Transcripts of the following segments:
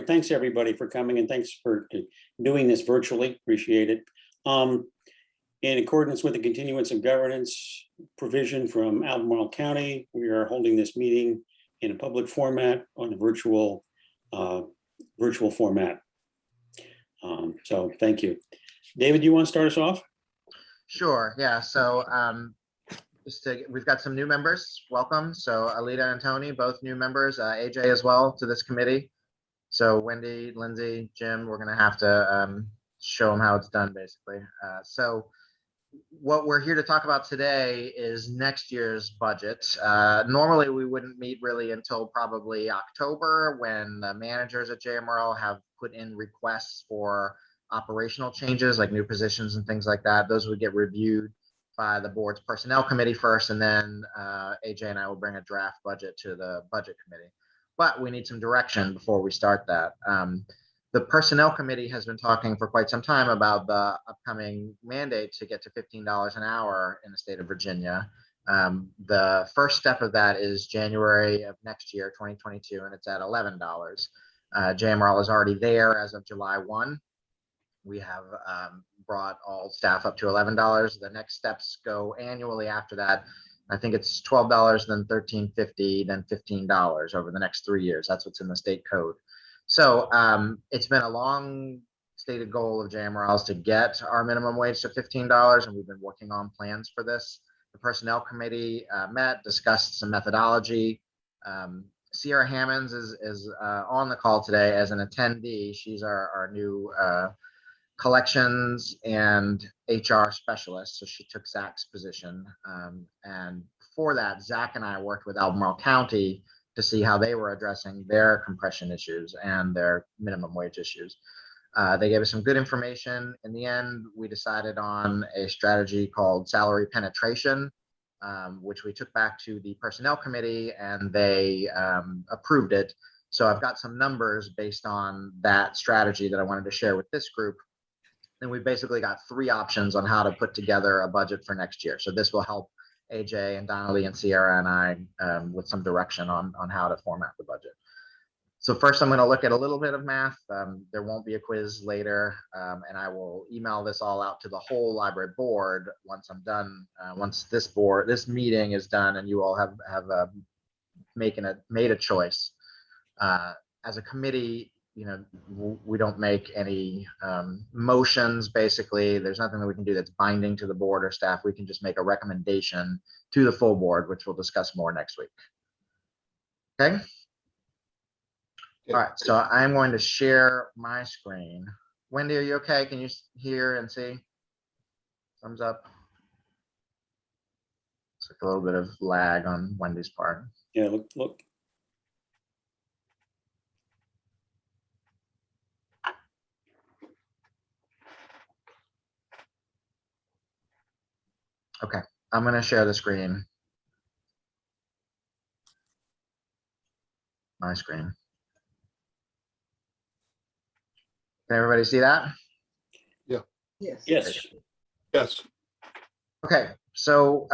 Thanks everybody for coming and thanks for doing this virtually. Appreciate it. In accordance with the continuance of governance provision from Albemarle County, we are holding this meeting in a public format on a virtual format. So thank you. David, you want to start us off? Sure. Yeah. So we've got some new members. Welcome. So Alita and Tony, both new members. AJ as well to this committee. So Wendy, Lindsay, Jim, we're going to have to show them how it's done, basically. So what we're here to talk about today is next year's budget. Normally, we wouldn't meet really until probably October, when the managers at JMRL have put in requests for operational changes, like new positions and things like that. Those would get reviewed by the board's personnel committee first, and then AJ and I will bring a draft budget to the budget committee. But we need some direction before we start that. The personnel committee has been talking for quite some time about the upcoming mandate to get to $15 an hour in the state of Virginia. The first step of that is January of next year, 2022, and it's at $11. JMRL is already there as of July 1. We have brought all staff up to $11. The next steps go annually after that. I think it's $12, then $13.50, then $15 over the next 3 years. That's what's in the state code. So it's been a long stated goal of JMRL's to get our minimum wage to $15, and we've been working on plans for this. The personnel committee met, discussed some methodology. Sierra Hammonds is on the call today as an attendee. She's our new collections and HR specialist. So she took Zach's position. And before that, Zach and I worked with Albemarle County to see how they were addressing their compression issues and their minimum wage issues. They gave us some good information. In the end, we decided on a strategy called salary penetration, which we took back to the personnel committee, and they approved it. So I've got some numbers based on that strategy that I wanted to share with this group. And we basically got 3 options on how to put together a budget for next year. So this will help AJ and Donnelly and Sierra and I with some direction on how to format the budget. So first, I'm going to look at a little bit of math. There won't be a quiz later, and I will email this all out to the whole library board once I'm done. Once this meeting is done, and you all have made a choice. As a committee, you know, we don't make any motions. Basically, there's nothing that we can do that's binding to the board or staff. We can just make a recommendation to the full board, which we'll discuss more next week. Okay. All right, so I'm going to share my screen. Wendy, are you okay? Can you hear and see? Thumbs up. It's like a little bit of lag on Wendy's part. Yeah, look. Okay, I'm going to share the screen. My screen. Can everybody see that? Yeah. Yes. Yes. Okay, so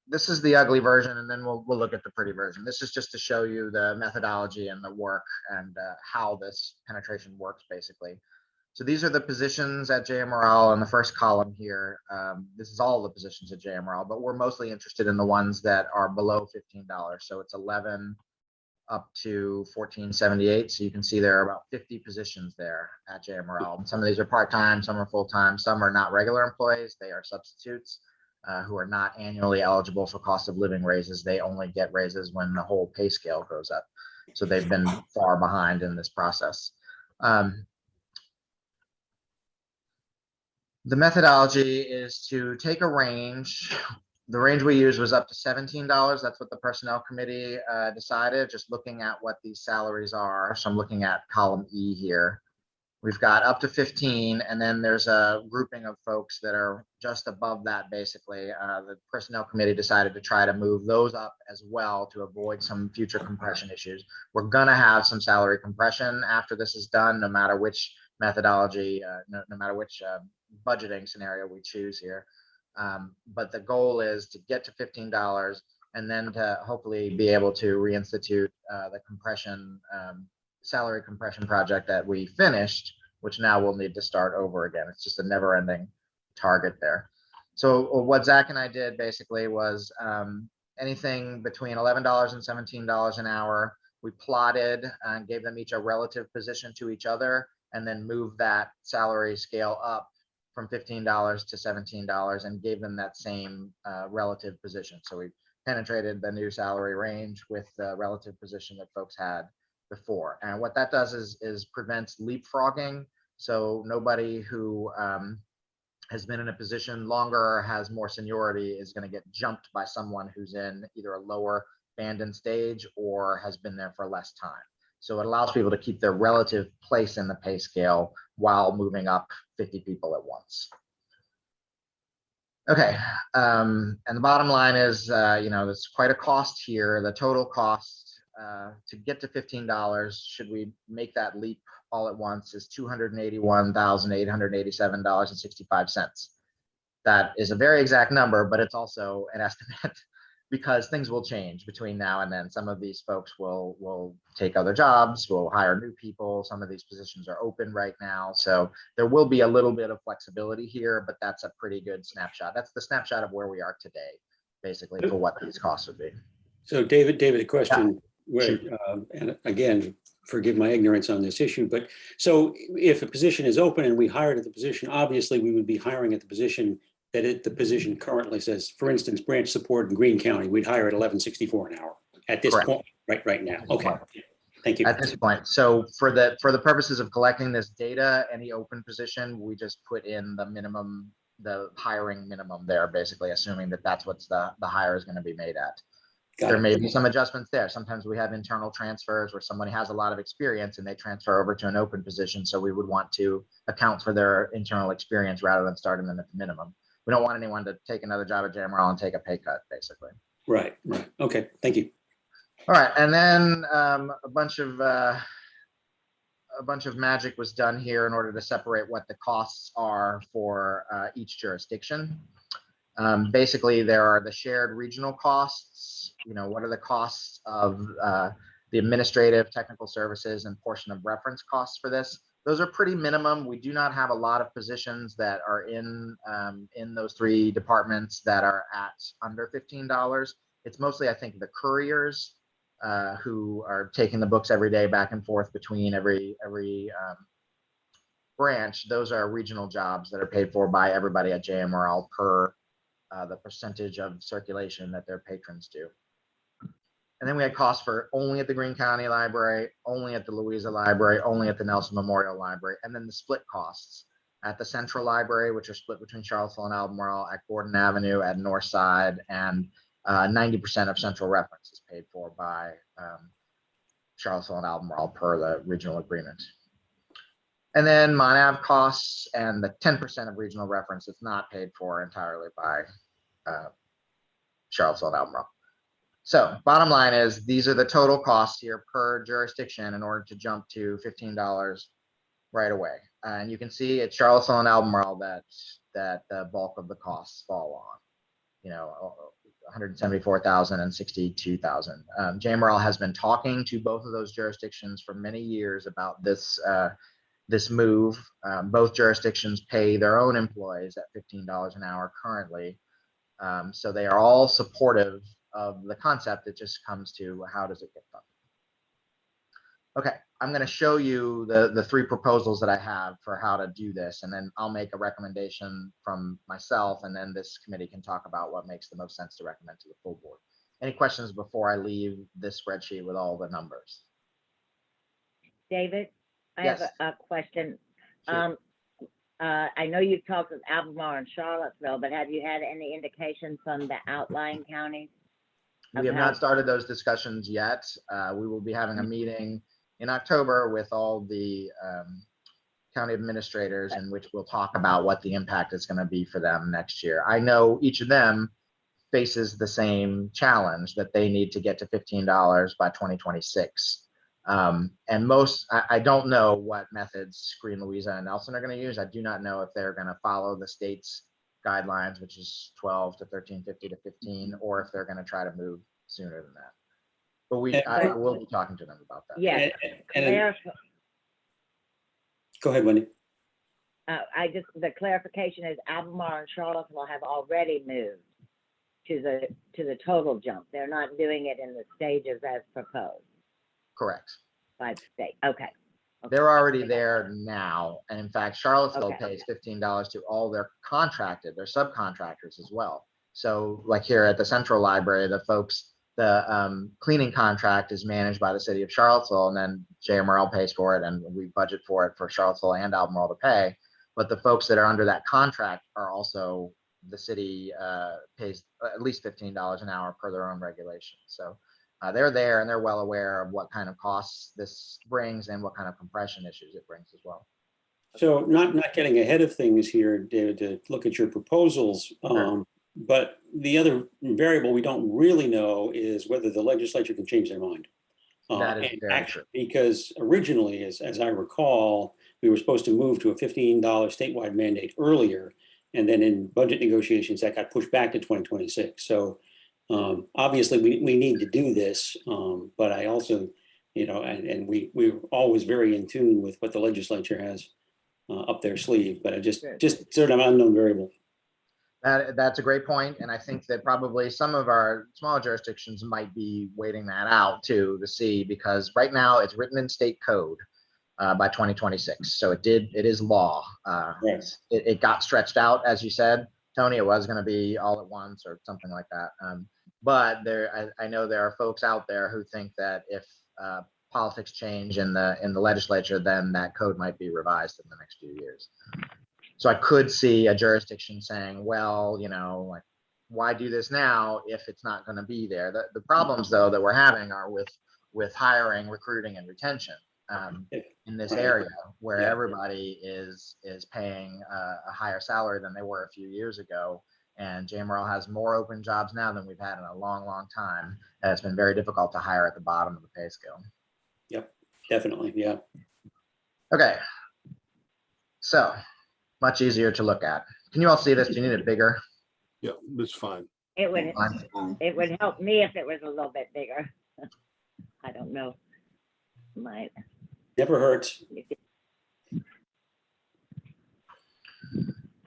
this is the ugly version, and then we'll look at the pretty version. This is just to show you the methodology and the work and how this penetration works, basically. So these are the positions at JMRL in the first column here. This is all the positions at JMRL, but we're mostly interested in the ones that are below $15. So it's 11 up to 1478. So you can see there are about 50 positions there at JMRL. Some of these are part-time, some are full-time, some are not regular employees. They are substitutes who are not annually eligible for cost of living raises. They only get raises when the whole pay scale goes up. So they've been far behind in this process. The methodology is to take a range. The range we used was up to $17. That's what the personnel committee decided, just looking at what these salaries are. So I'm looking at column E here. We've got up to 15, and then there's a grouping of folks that are just above that, basically. The personnel committee decided to try to move those up as well to avoid some future compression issues. We're gonna have some salary compression after this is done, no matter which methodology, no matter which budgeting scenario we choose here. But the goal is to get to $15 and then to hopefully be able to reinstitute the compression salary compression project that we finished, which now we'll need to start over again. It's just a never ending target there. So what Zach and I did basically was anything between $11 and $17 an hour. We plotted and gave them each a relative position to each other, and then moved that salary scale up from $15 to $17 and gave them that same relative position. So we penetrated the new salary range with the relative position that folks had before. And what that does is prevents leapfrogging. So nobody who has been in a position longer or has more seniority is going to get jumped by someone who's in either a lower band and stage or has been there for less time. So it allows people to keep their relative place in the pay scale while moving up 50 people at once. Okay, and the bottom line is, there's quite a cost here. The total cost to get to $15, should we make that leap all at once, is $281,887.65. That is a very exact number, but it's also an estimate because things will change between now and then. Some of these folks will take other jobs, will hire new people. Some of these positions are open right now. So there will be a little bit of flexibility here, but that's a pretty good snapshot. That's the snapshot of where we are today, basically, for what these costs would be. So David, a question, and again, forgive my ignorance on this issue, but so if a position is open and we hired at the position, obviously we would be hiring at the position that the position currently says. For instance, branch support in Greene County, we'd hire at $11.64 an hour at this Correct. point, right now. Okay, thank you. At this point, so for the purposes of collecting this data, any open position, we just put in the minimum, the hiring minimum there, basically assuming that that's what's the hire is going to be made at. There may be some adjustments there. Sometimes we have internal transfers where somebody has a lot of experience and they transfer over to an open position. So we would want to account for their internal experience rather than starting them at the minimum. We don't want anyone to take another job at JMRL and take a pay cut, basically. Right. Okay, thank you. All right, and then a bunch of magic was done here in order to separate what the costs are for each jurisdiction. Basically, there are the shared regional costs. What are the costs of the administrative, technical services, and portion of reference costs for this? Those are pretty minimum. We do not have a lot of positions that are in those three departments that are at under $15. It's mostly, I think, the couriers who are taking the books every day back and forth between every branch. Those are regional jobs that are paid for by everybody at JMRL per the percentage of circulation that their patrons do. And then we had costs for only at the Greene County Library, only at the Louisa Library, only at the Nelson Memorial Library, and then the split costs at the Central Library, which are split between Charlottesville and Albemarle, at Gordon Avenue, at Northside, and 90% of Central Reference is paid for by Charlottesville and Albemarle per the regional agreement. And then Monav costs and the 10% of regional reference is not paid for entirely by Charlottesville and Albemarle. So bottom line is these are the total costs here per jurisdiction in order to jump to $15 right away. And you can see at Charlottesville and Albemarle that the bulk of the costs fall on, $174,000 and $62,000. JMRL has been talking to both of those jurisdictions for many years about this move. Both jurisdictions pay their own employees at $15 an hour currently. So they are all supportive of the concept. It just comes to how does it get done. Okay, I'm going to show you the three proposals that I have for how to do this, and then I'll make a recommendation from myself, and then this committee can talk about what makes the most sense to recommend to the full board. Any questions before I leave this spreadsheet with all the numbers? David, I Yes. have a question. Sure. I know you've talked with Albemarle and Charlottesville, but have you had any indication from the outlying counties? We have not started those discussions yet. We will be having a meeting in October with all the county administrators in which we'll talk about what the impact is going to be for them next year. I know each of them faces the same challenge that they need to get to $15 by 2026. And I don't know what methods Greene, Louisa, and Nelson are going to use. I do not know if they're going to follow the state's guidelines, which is 12 to 13.50 to 15, or if they're going to try to move sooner than that. But I will be talking to them about that. Yes, And go ahead, Wendy. the clarification is Albemarle and Charlottesville have already moved to the total jump. They're not doing it in the stages as proposed Correct. by the state. Okay. They're already there now. And in fact, Charlottesville Okay. pays $15 to all their subcontractors as well. So like here at the Central Library, the cleaning contract is managed by the city of Charlottesville, and then JMRL pays for it, and we budget for it for Charlottesville and Albemarle to pay. But the folks that are under that contract are also, the city pays at least $15 an hour per their own regulations. So they're there and they're well aware of what kind of costs this brings and what kind of compression issues it brings as well. So not getting ahead of things here, David, to look at your proposals. Sure. But the other variable we don't really know is whether the legislature can change their mind. That is very true. Because originally, as I recall, we were supposed to move to a $15 statewide mandate earlier. And then in budget negotiations, that got pushed back to 2026. So obviously, we need to do this. But I also, and we're always very in tune with what the legislature has up their sleeve. But I just sort of unknown variable. That's a great point, and I think that probably some of our smaller jurisdictions might be waiting that out too to see, because right now it's written in state code by 2026, so it is law. Right. It got stretched out, as you said, Tony. It was going to be all at once or something like that, but I know there are folks out there who think that if politics change in the legislature, then that code might be revised in the next few years. So I could see a jurisdiction saying, well, like, why do this now if it's not going to be there? The problems, though, that we're having are with hiring, recruiting, and retention in this area, where everybody is paying a higher salary than they were a few years ago. And JMRL has more open jobs now than we've had in a long, long time. And it's been very difficult to hire at the bottom of the pay scale. Yep, definitely. Yeah. Okay. So much easier to look at. Can you all see this? Do you need it bigger? Yeah, that's fine. It would help me if it was a little bit bigger. I don't know. Never hurts.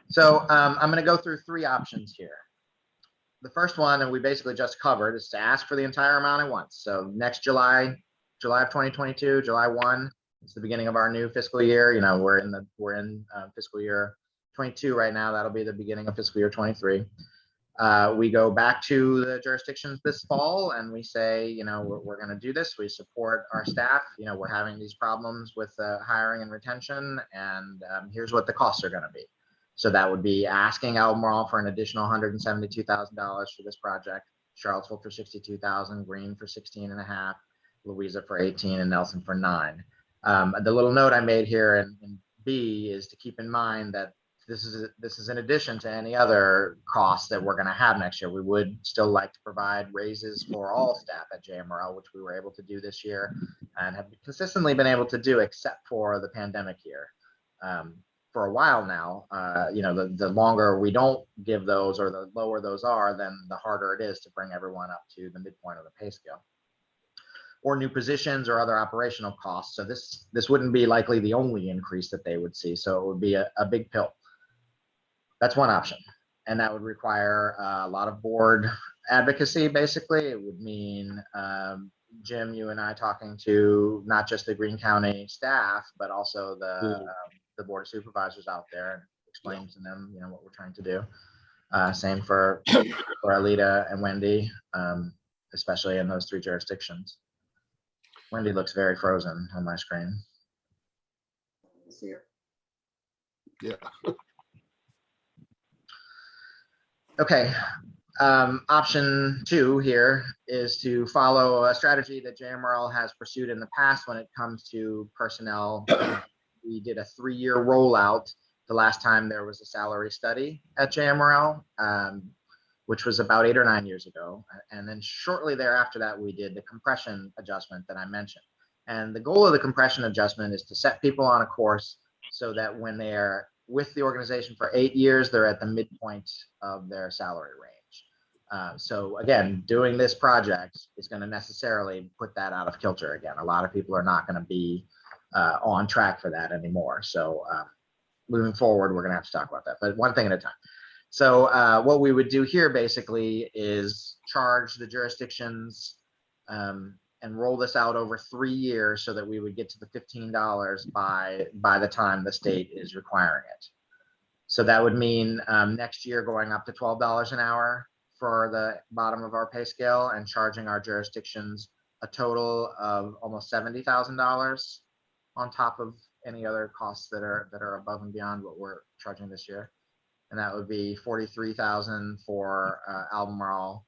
So I'm going to go through three options here. The first one, and we basically just covered, is to ask for the entire amount at once. So next July of 2022, July 1, it's the beginning of our new fiscal year. We're in fiscal year 22 right now. That'll be the beginning of fiscal year 23. We go back to the jurisdictions this fall and we say, we're going to do this. We support our staff. We're having these problems with hiring and retention, and here's what the costs are going to be. So that would be asking Albemarle for an additional $172,000 for this project, Charlottesville for $62,000, Greene for 16.5, Louisa for 18, and Nelson for 9. The little note I made here in B is to keep in mind that this is in addition to any other costs that we're going to have next year. We would still like to provide raises for all staff at JMRL, which we were able to do this year and have consistently been able to do, except for the pandemic year. For a while now, the longer we don't give those or the lower those are, then the harder it is to bring everyone up to the midpoint of the pay scale. Or new positions or other operational costs. So this wouldn't be likely the only increase that they would see. So it would be a big pill. That's one option. And that would require a lot of board advocacy, basically. It would mean, Jim, you and I talking to not just the Greene County staff, but also the board of supervisors out there and explain to them, what we're trying to do. Same for Alita and Wendy, especially in those three jurisdictions. Wendy looks very frozen on my screen. Yeah. Okay. Option 2 here is to follow a strategy that JMRL has pursued in the past when it comes to personnel. We did a 3-year rollout the last time there was a salary study at JMRL, which was about 8 or 9 years ago. And then shortly thereafter that, we did the compression adjustment that I mentioned. And the goal of the compression adjustment is to set people on a course so that when they are with the organization for 8 years, they're at the midpoint of their salary range. So again, doing this project is going to necessarily put that out of kilter again. A lot of people are not going to be on track for that anymore. So moving forward, we're going to have to talk about that, but one thing at a time. So what we would do here basically is charge the jurisdictions and roll this out over 3 years so that we would get to the $15 by the time the state is requiring it. So that would mean next year going up to $12 an hour for the bottom of our pay scale and charging our jurisdictions a total of almost $70,000 on top of any other costs that are above and beyond what we're charging this year. And that would be 43,000 for Albemarle,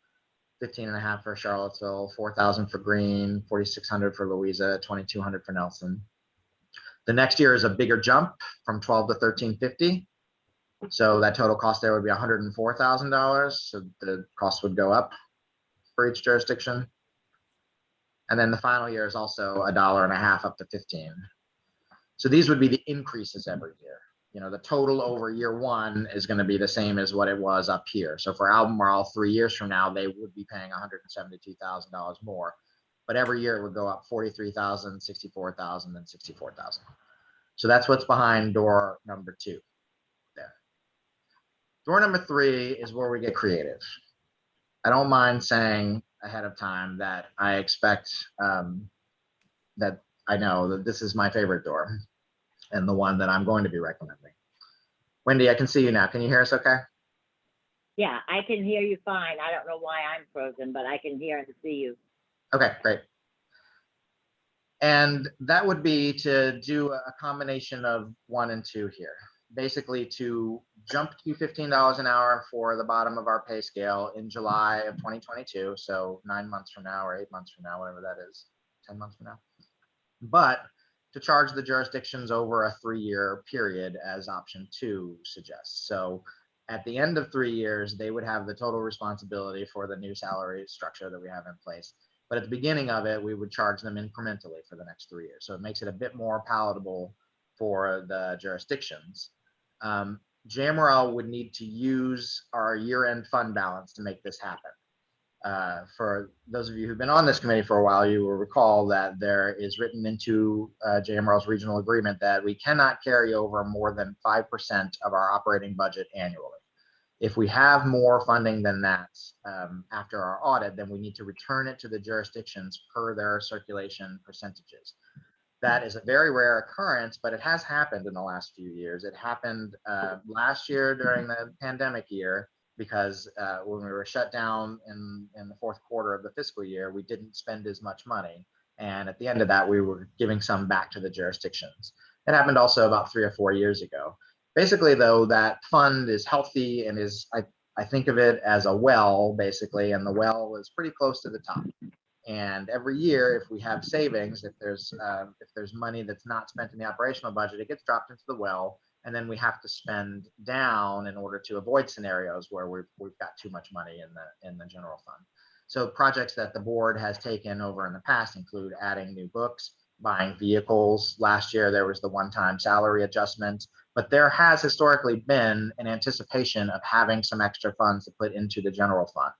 15.5 for Charlottesville, 4,000 for Greene, 4,600 for Louisa, 2,200 for Nelson. The next year is a bigger jump from 12 to 1350. So that total cost there would be $104,000. So the cost would go up for each jurisdiction. And then the final year is also $1.50 up to 15. So these would be the increases every year. You know, the total over year one is going to be the same as what it was up here. So for Albemarle, 3 years from now, they would be paying $172,000 more. But every year it would go up 43,000, 64,000, and 64,000. So that's what's behind door number 2 there. Door number 3 is where we get creative. I don't mind saying ahead of time that I expect that I know that this is my favorite door and the one that I'm going to be recommending. Wendy, I can see you now. Can you hear us okay? Yeah, I can hear you fine. I don't know why I'm frozen, but I can hear and see you. Okay, great. And that would be to do a combination of 1 and 2 here. Basically to jump to $15 an hour for the bottom of our pay scale in July of 2022. So 9 months from now or 8 months from now, whatever that is, 10 months from now. But to charge the jurisdictions over a 3-year period as option 2 suggests. So at the end of 3 years, they would have the total responsibility for the new salary structure that we have in place. But at the beginning of it, we would charge them incrementally for the next 3 years. So it makes it a bit more palatable for the jurisdictions. JMRL would need to use our year-end fund balance to make this happen. For those of you who've been on this committee for a while, you will recall that there is written into JMRL's regional agreement that we cannot carry over more than 5% of our operating budget annually. If we have more funding than that after our audit, then we need to return it to the jurisdictions per their circulation percentages. That is a very rare occurrence, but it has happened in the last few years. It happened last year during the pandemic year, because when we were shut down in the 4th quarter of the fiscal year, we didn't spend as much money. And at the end of that, we were giving some back to the jurisdictions. It happened also about 3 or 4 years ago. Basically, though, that fund is healthy and is, I think of it as a well, basically, and the well is pretty close to the top. And every year, if we have savings, if there's money that's not spent in the operational budget, it gets dropped into the well, and then we have to spend down in order to avoid scenarios where we've got too much money in the general fund. So projects that the board has taken over in the past include adding new books, buying vehicles. Last year there was the one-time salary adjustment, but there has historically been an anticipation of having some extra funds to put into the general fund.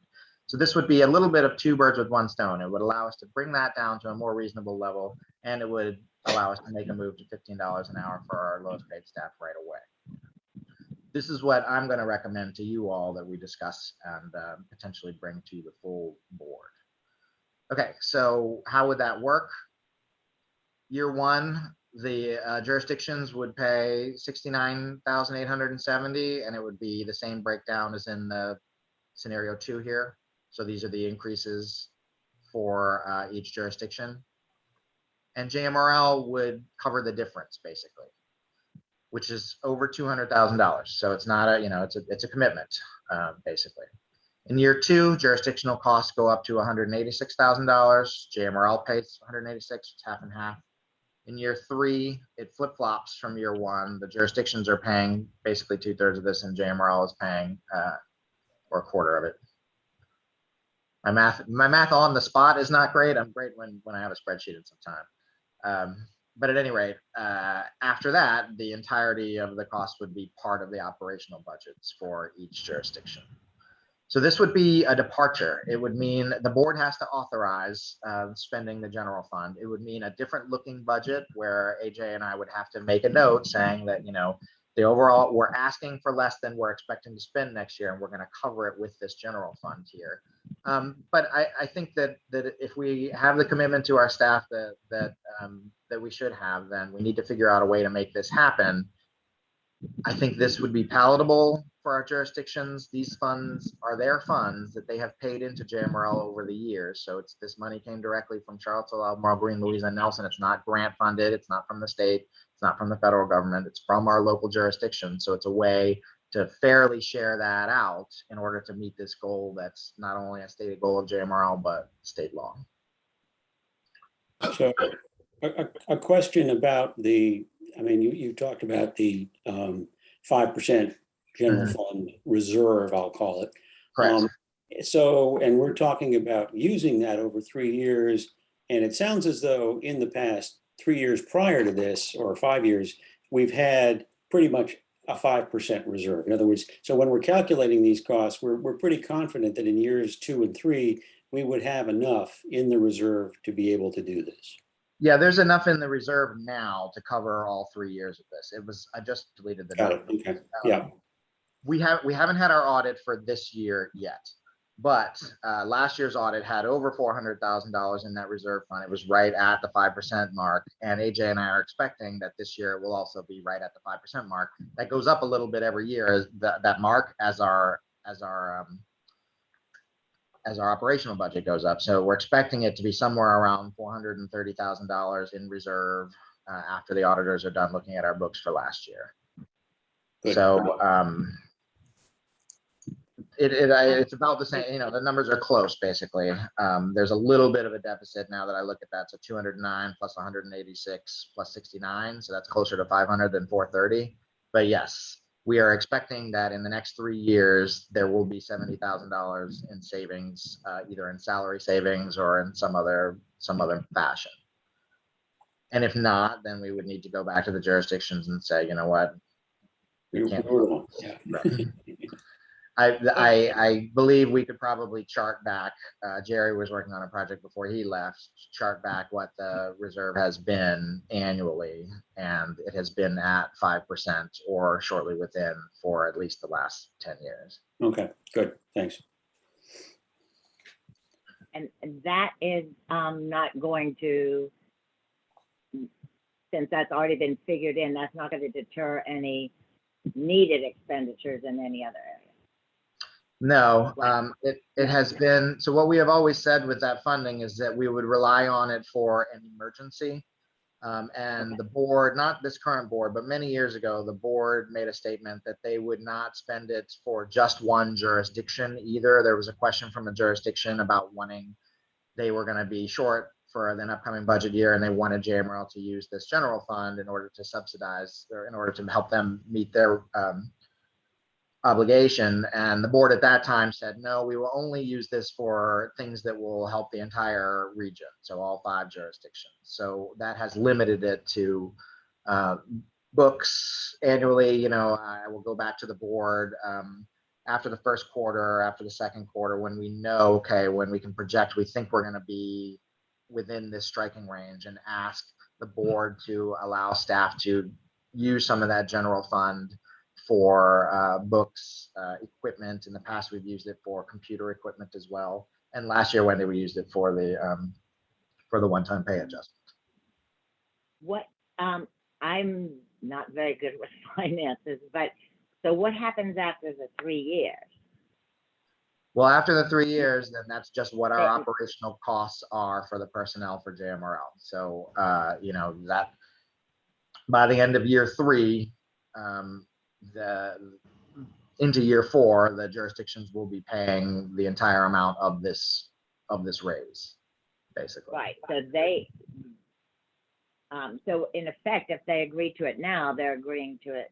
So this would be a little bit of 2 birds with 1 stone. It would allow us to bring that down to a more reasonable level, and it would allow us to make a move to $15 an hour for our lowest paid staff right away. This is what I'm going to recommend to you all that we discuss and potentially bring to the full board. Okay, so how would that work? Year 1, the jurisdictions would pay $69,870, and it would be the same breakdown as in the scenario 2 here. So these are the increases for each jurisdiction. And JMRL would cover the difference basically, which is over $200,000. So it's not a, it's a commitment basically. In year 2, jurisdictional costs go up to $186,000. JMRL pays $186, it's half and half. In year 3, it flip-flops from year 1. The jurisdictions are paying basically 2/3 of this, and JMRL is paying or a quarter of it. My math on the spot is not great. I'm great when I have a spreadsheet at some time. But at any rate, after that, the entirety of the cost would be part of the operational budgets for each jurisdiction. So this would be a departure. It would mean the board has to authorize spending the general fund. It would mean a different looking budget where AJ and I would have to make a note saying that, the overall, we're asking for less than we're expecting to spend next year, and we're going to cover it with this general fund here. But I think that if we have the commitment to our staff that we should have, then we need to figure out a way to make this happen. I think this would be palatable for our jurisdictions. These funds are their funds that they have paid into JMRL over the years. So this money came directly from Charlottesville, Albemarle, Green, Louisa, and Nelson. It's not grant funded. It's not from the state. It's not from the federal government. It's from our local jurisdiction. So it's a way to fairly share that out in order to meet this goal that's not only a stated goal of JMRL, but state law. So a question about you talked about the 5% general fund reserve, I'll call it. Correct. And we're talking about using that over 3 years. And it sounds as though in the past 3 years prior to this, or 5 years, we've had pretty much a 5% reserve. In other words, so when we're calculating these costs, we're pretty confident that in years 2 and 3, we would have enough in the reserve to be able to do this. Yeah, there's enough in the reserve now to cover all 3 years of this. I just deleted the Got it. number. Okay. Yeah. We haven't had our audit for this year yet, but last year's audit had over $400,000 in that reserve fund. It was right at the 5% mark, and AJ and I are expecting that this year will also be right at the 5% mark. That goes up a little bit every year as that mark as our operational budget goes up. So we're expecting it to be somewhere around $430,000 in reserve after the auditors are done looking at our books for last year. Good. So it's about the same, the numbers are close basically. There's a little bit of a deficit now that I look at that. So 209 plus 186 plus 69. So that's closer to 500 than 430. But yes, we are expecting that in the next 3 years, there will be $70,000 in savings, either in salary savings or in some other fashion. And if not, then we would need to go back to the jurisdictions and say, you know what? I believe we could probably chart back. Jerry was working on a project before he left, chart back what the reserve has been annually, and it has been at 5% or shortly within for at least the last 10 years. Okay, good, thanks. And that is not going to, since that's already been figured in, that's not going to deter any needed expenditures in any other area. No, it has been. So what we have always said with that funding is that we would rely on it for an emergency. And the board, not this current board, but many years ago, the board made a statement that they would not spend it for just one jurisdiction either. There was a question from a jurisdiction about they were going to be short for an upcoming budget year, and they wanted JMRL to use this general fund in order to subsidize, or in order to help them meet their obligation. And the board at that time said, no, we will only use this for things that will help the entire region, so all 5 jurisdictions. So that has limited it to books annually. I will go back to the board after the first quarter, after the second quarter, when we know, okay, when we can project, we think we're going to be within this striking range, and ask the board to allow staff to use some of that general fund for books, equipment. In the past, we've used it for computer equipment as well. And last year, Wendy, we used it for the one-time pay adjustment. What I'm not very good with finances, but so what happens after the 3 years? Well, after the 3 years, then that's just what our operational costs are for the personnel for JMRL. So, that by the end of year 3, into year 4, the jurisdictions will be paying the entire amount of this raise, basically. Right. So so in effect, if they agree to it now, they're agreeing to it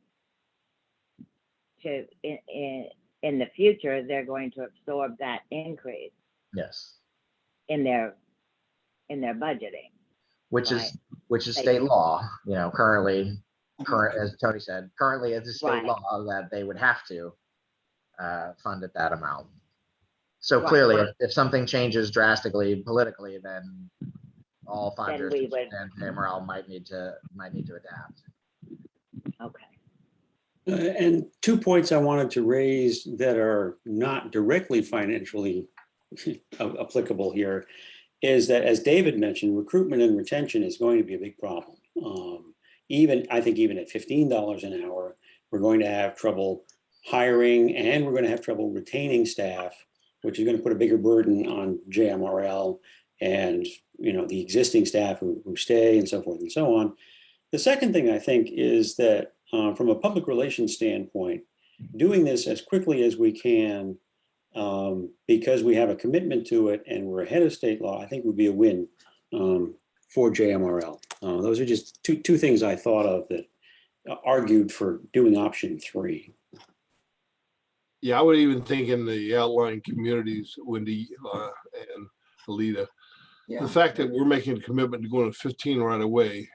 in the future. They're going to absorb that increase. Yes. In their budgeting. Which is state law. Currently, as Tony said, currently it's a state law that they would have to fund at that amount. So Right. clearly, if something changes drastically politically, then all five Then we jurisdictions and JMRL might need to adapt. Okay. And 2 points I wanted to raise that are not directly financially applicable here is that, as David mentioned, recruitment and retention is going to be a big problem. I think even at $15 an hour, we're going to have trouble hiring and we're going to have trouble retaining staff, which is going to put a bigger burden on JMRL and the existing staff who stay and so forth and so on. The second thing I think is that from a public relations standpoint, doing this as quickly as we can because we have a commitment to it and we're ahead of state law, I think would be a win for JMRL. Those are just two things I thought of that argued for doing option 3. Yeah, I would even think in the outlying communities, Wendy and Alita, the fact that we're making a commitment to go to 15 right away,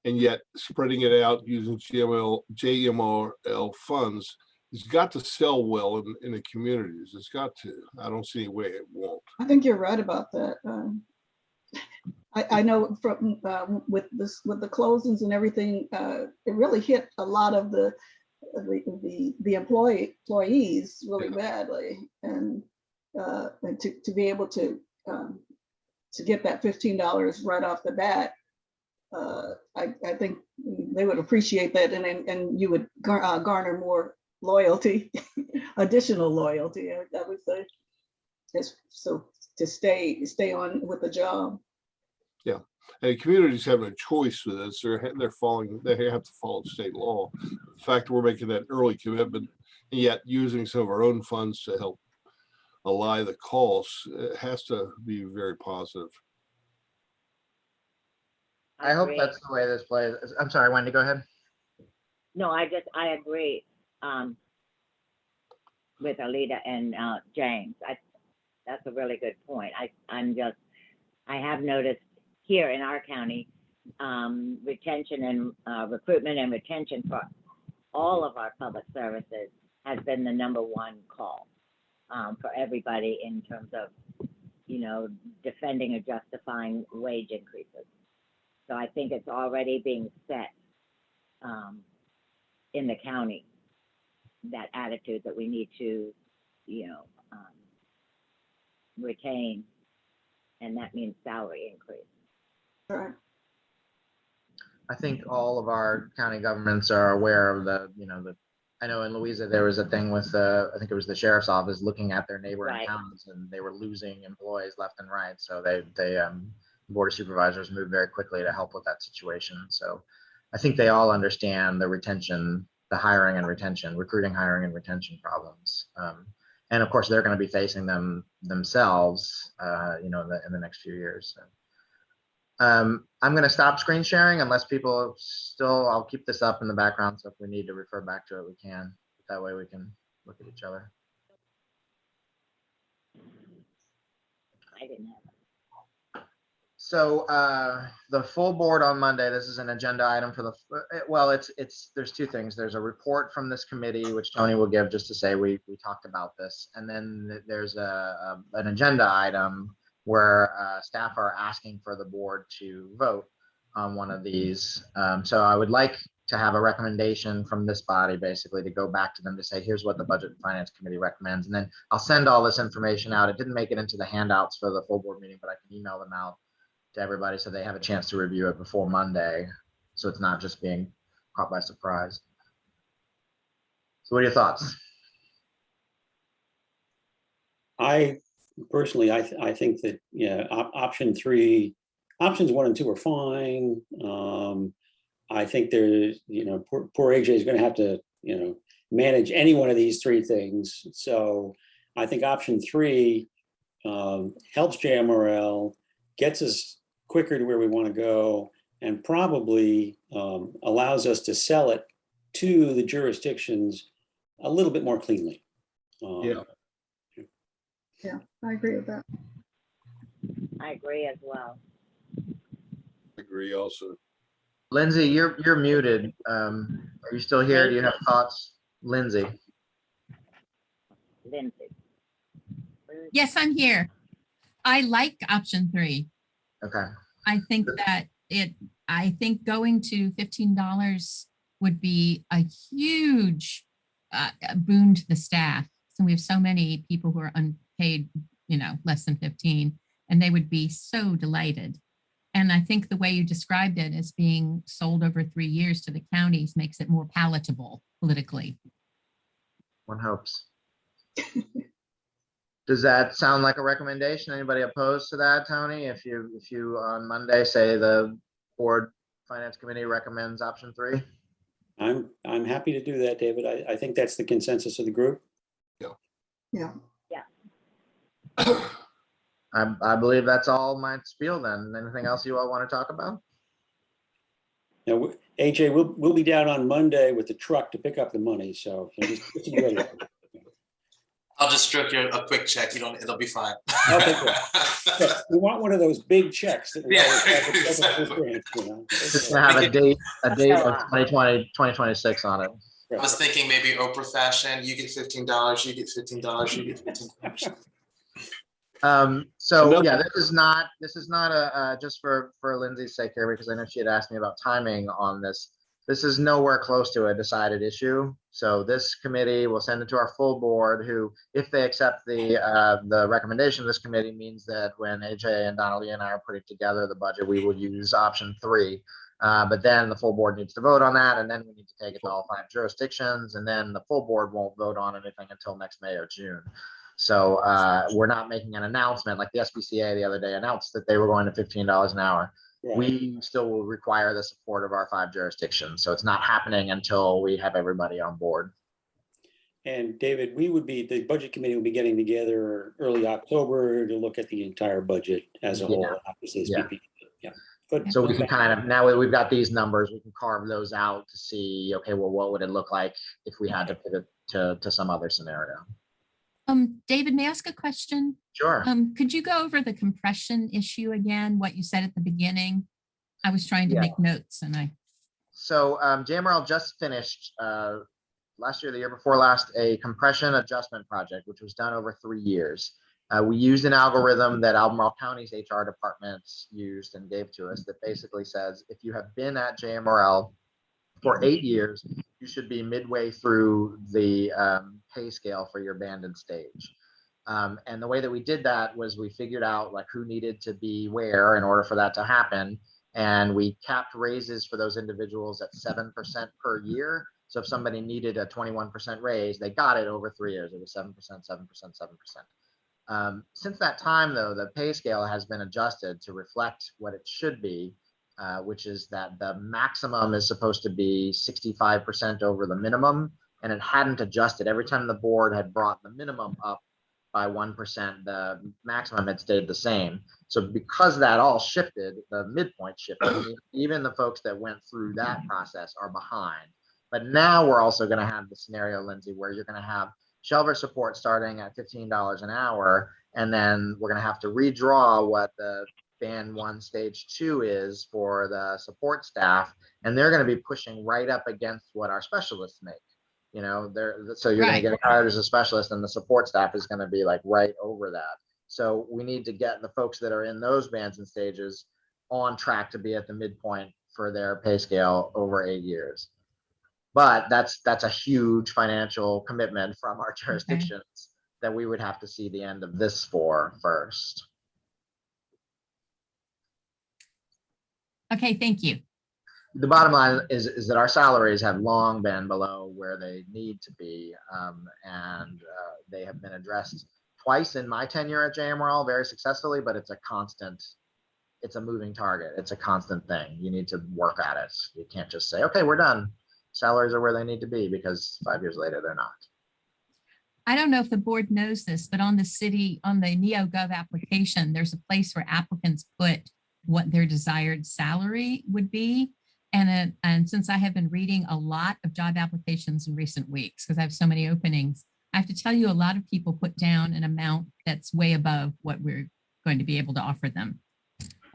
and yet spreading it out using JMRL funds, it's got to sell well in the communities. It's got to. I don't see any way it won't. I think you're right about that. I know from with the closings and everything, it really hit a lot of the employees really badly, and to be able to get that $15 right off the bat, I think they would appreciate that, and you would garner more loyalty, additional loyalty, I would say, so to stay on with the job. Yeah, and the communities having a choice with this. They have to follow state law. The fact that we're making that early commitment and yet using some of our own funds to help allay the costs, it has to be very positive. I hope agree. that's the way this plays. I'm sorry, Wendy, go ahead. No, I agree with Alita and James. That's a really good point. I have noticed here in our county, retention and recruitment and retention for all of our public services has been the #1 call for everybody in terms of, defending or justifying wage increases. So I think it's already being set in the county, that attitude that we need to, retain, and that means salary increase. Right. I think all of our county governments are aware of I know in Louisa, there was a thing with I think it was the sheriff's office looking at their neighboring Right. counties, and they were losing employees left and right. So they Board of Supervisors moved very quickly to help with that situation. So I think they all understand the retention, the hiring and retention, recruiting, hiring and retention problems. And of course, they're going to be facing them themselves, in the next few years. So. I'm going to stop screen sharing unless people I'll keep this up in the background. So if we need to refer back to it, we can. That way we can look at each other. I didn't have it. So the full board on Monday, this is an agenda item for there's 2 things. There's a report from this committee, which Tony will give just to say we talked about this. And then there's an agenda item where staff are asking for the board to vote on one of these. So I would like to have a recommendation from this body, basically, to go back to them to say, here's what the Budget and Finance Committee recommends. And then I'll send all this information out. It didn't make it into the handouts for the full board meeting, but I can email them out to everybody so they have a chance to review it before Monday. So it's not just being caught by surprise. So what are your thoughts? Personally, I think that options 1 and 2 are fine. I think there's poor AJ is going to have to manage any one of these 3 things. So I think option 3 helps JMRL, gets us quicker to where we want to go, and probably allows us to sell it to the jurisdictions a little bit more cleanly. Yeah, I agree with that. I agree as well. I agree also. Lindsay, you're muted. Are you still here? Do you have thoughts? Lindsay. Lindsay. Where Yes, I'm here. I like option 3. Okay, I think that I think going to $15 would be a huge boon to the staff. So we have so many people who are unpaid, less than 15, and they would be so delighted. And I think the way you described it as being sold over 3 years to the counties makes it more palatable politically. one hopes. Does that sound like a recommendation? Anybody opposed to that, Tony? If you on Monday say the board finance committee recommends option 3? I'm happy to do that, David. I think that's the consensus of the group. Yeah. I believe that's all my spiel then. Anything else you all want to talk about? Now, AJ, we'll be down on Monday with the truck to pick up the money, so just be ready. I'll just stroke you a quick check. It'll be fine. Okay, good. We want one of those big checks that we Yeah, always have at the exactly. first branch, you know. Just to have a date of 2020, 2026 on it. I was thinking maybe Oprah fashion. You get $15. You get $15. You get $15. So yeah, this is not a just for Lindsay's sake here, because I know she had asked me about timing on this. This is nowhere close to a decided issue. So this committee will send it to our full board, who, if they accept the recommendation of this committee, means that when AJ and Donnelly and I are putting together the budget, we will use option 3. But then the full board needs to vote on that, and then we need to take it to all 5 jurisdictions, and then the full board won't vote on anything until next May or June. So we're not making an announcement like the SBCA the other day announced that they were going to $15 an hour. Right. We still will require the support of our 5 jurisdictions. So it's not happening until we have everybody on board. And David, the budget committee will be getting together early October to look at the entire budget as a whole. Obviously, it's Yeah. BP. Yeah. Good. So we can kind of, now that we've got these numbers, we can carve those out to see, okay, well, what would it look like if we had to pivot to some other scenario? David, may I ask a question? Sure. Could you go over the compression issue again, what you said at the beginning? I was trying to Yeah. make notes and So JMRL just finished last year, the year before last, a compression adjustment project, which was done over 3 years. We used an algorithm that Albemarle County's HR departments used and gave to us that basically says, if you have been at JMRL for 8 years, you should be midway through the pay scale for your band and stage. And the way that we did that was we figured out like who needed to be where in order for that to happen. And we capped raises for those individuals at 7% per year. So if somebody needed a 21% raise, they got it over 3 years. It was 7%, 7%, 7%. Since that time, though, the pay scale has been adjusted to reflect what it should be, which is that the maximum is supposed to be 65% over the minimum, and it hadn't adjusted. Every time the board had brought the minimum up by 1%, the maximum had stayed the same. So because that all shifted, the midpoint shifted, even the folks that went through that process are behind. But now we're also going to have the scenario, Lindsay, where you're going to have shelter support starting at $15 an hour, and then we're going to have to redraw what the band 1 stage 2 is for the support staff, and they're going to be pushing right up against what our specialists make. So you're going to get hired as a specialist, and the support staff is going to be like right over that. So we need to get the folks that are in those bands and stages on track to be at the midpoint for their pay scale over 8 years. But that's a huge financial commitment from our jurisdictions that we would have to see the end of this for first. Okay, thank you. The bottom line is that our salaries have long been below where they need to be, and they have been addressed twice in my tenure at JMRL very successfully, but it's a moving target. It's a constant thing. You need to work at it. You can't just say, okay, we're done. Salaries are where they need to be, because 5 years later, they're not. I don't know if the board knows this, but on the NeoGov application, there's a place where applicants put what their desired salary would be. And since I have been reading a lot of job applications in recent weeks, because I have so many openings, I have to tell you, a lot of people put down an amount that's way above what we're going to be able to offer them.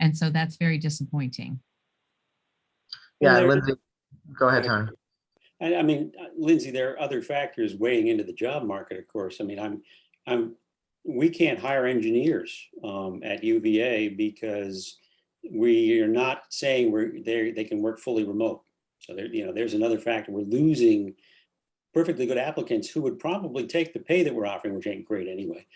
And so that's very disappointing. Yeah, Well, Lindsay, go ahead, Tony. I mean, Lindsay, there are other factors weighing into the job market, of course. I mean, I'm we can't hire engineers at UVA because we are not saying they can work fully remote. So there, there's another factor. We're losing perfectly good applicants who would probably take the pay that we're offering, which ain't great anyway,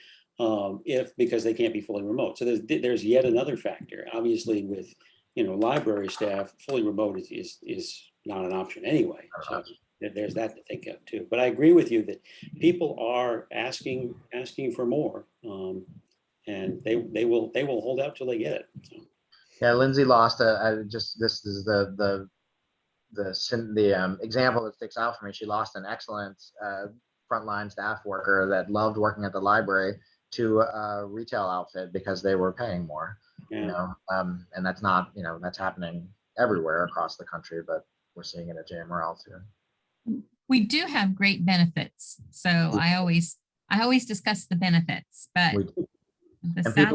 because they can't be fully remote. So there's yet another factor. Obviously, with library staff, fully remote is not an option anyway. So there's that to think of too. But I agree with you that people are asking for more, and they will hold out till they get it. So. Yeah, Lindsay lost this is the example that sticks out for me. She lost an excellent frontline staff worker that loved working at the library to a retail outfit because they were paying more. Yeah. And that's not, that's happening everywhere across the country, but we're seeing it at JMRL too. We do have great benefits. So I always discuss the benefits, but the And salary.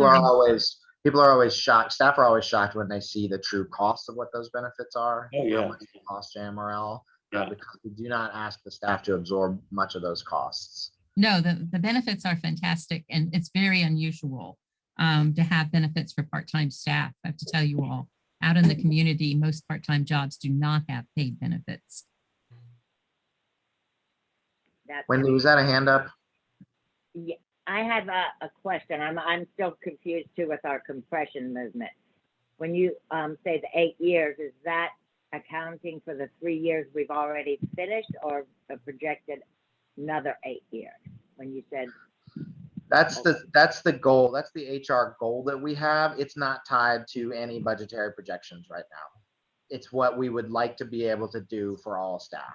people are always shocked. Staff are always shocked when they see the true cost of what those benefits are. Oh, yeah. How much it costs JMRL, Yeah. because we do not ask the staff to absorb much of those costs. No, the benefits are fantastic, and it's very unusual to have benefits for part-time staff. I have to tell you all, out in the community, most part-time jobs do not have paid benefits. Wendy, was that a hand up? Yeah, I have a question. I'm still confused too with our compression movement. When you say the 8 years, is that accounting for the 3 years we've already finished, or a projected another 8 years? When you said That's the goal. That's the HR goal that we have. It's not tied to any budgetary projections right now. It's what we would like to be able to do for all staff,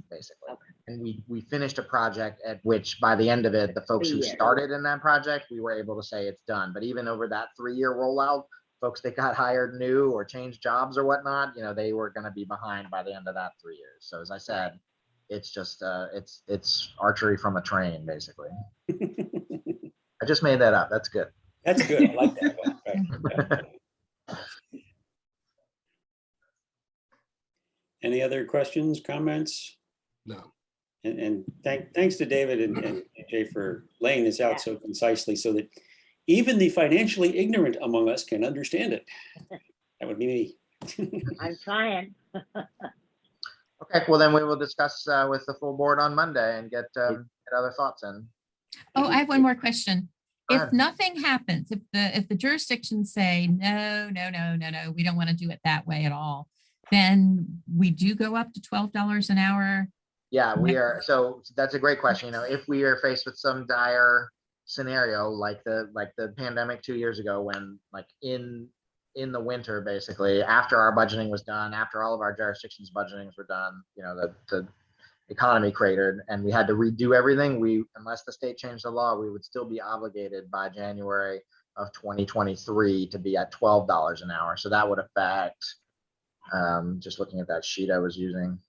basically. Okay. And we finished a project at which by the end of it, the folks who started in that project, we were able to say it's done. But even over that 3-year rollout, folks that got hired new or changed jobs or whatnot, they were going to be behind by the end of that 3 years. So as I said, it's just it's archery from a train, basically. I just made that up. That's good. That's good. I like that one. Right. Yeah. Any other questions, comments? No. And thanks to David and Jay for laying this out so concisely so that even the financially ignorant among us can understand it. That would be me. I'm trying. Okay, well then we will discuss with the full board on Monday and get other thoughts in. Oh, I have one more question. Go If ahead. nothing happens, if the jurisdictions say, no, we don't want to do it that way at all, then we do go up to $12 an hour. Yeah, we are. So that's a great question. If we are faced with some dire scenario like the pandemic 2 years ago, when like in the winter, basically after our budgeting was done, after all of our jurisdictions budgetings were done, the economy cratered and we had to redo everything. Unless the state changed the law, we would still be obligated by January of 2023 to be at $12 an hour. So that would affect, just looking at that sheet I was using,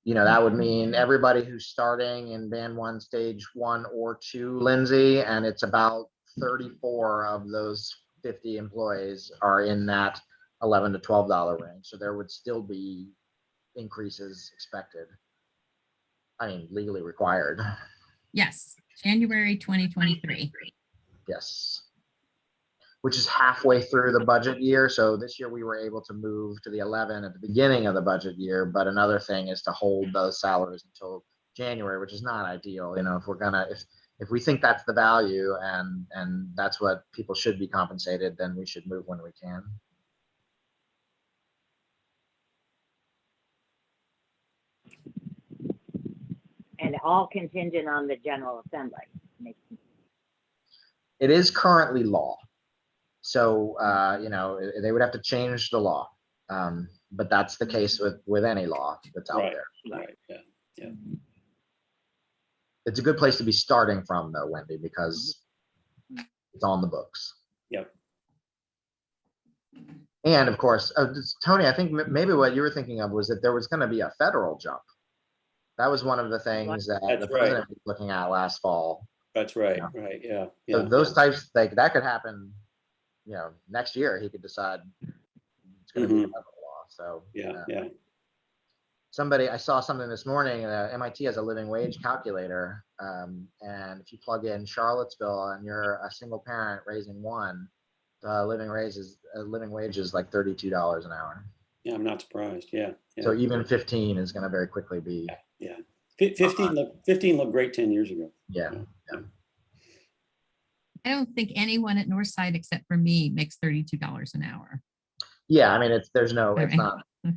that would mean everybody who's starting in band 1, stage 1 or 2, Lindsay, and it's about 34 of those 50 employees are in that $11 to $12 range. So there would still be increases expected. I mean, legally required. Yes, January 2023. Yes. Which is halfway through the budget year. So this year we were able to move to the 11 at the beginning of the budget year. But another thing is to hold those salaries until January, which is not ideal. If we're gonna, if we think that's the value and that's what people should be compensated, then we should move when we can. And all contingent on the General Assembly. It is currently law. So, they would have to change the law. But that's the case with any law that's out there. Right. Yeah. It's a good place to be starting from though, Wendy, because it's on the books. Yep. And of course, Tony, I think maybe what you were thinking of was that there was going to be a federal jump. That was one of the things that the president was looking at last fall. That's right. Right. Yeah. So those types, that could happen, next year he could decide it's going to be a federal law. So yeah. I saw something this morning, MIT has a living wage calculator. And if you plug in Charlottesville and you're a single parent raising one, living wage is like $32 an hour. Yeah, I'm not surprised. Yeah. So Yeah. even 15 is going to very quickly be, Yeah. 15 looked great 10 years ago. yeah. I don't think anyone at Northside except for me makes $32 an hour. Yeah, I mean, it's not Okay.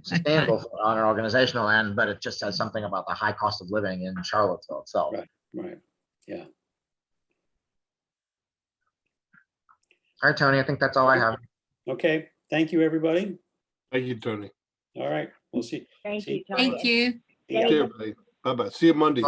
sustainable on an organizational end, but it just says something about the high cost of living in Charlottesville itself. Right. Right. Yeah. All right, Tony, I think that's all I have. Okay. Thank you, everybody. Thank you, Tony. All right. We'll see. Thank See- you, Tony. Thank you. Yeah. Take care, everybody. Bye-bye. See you Monday.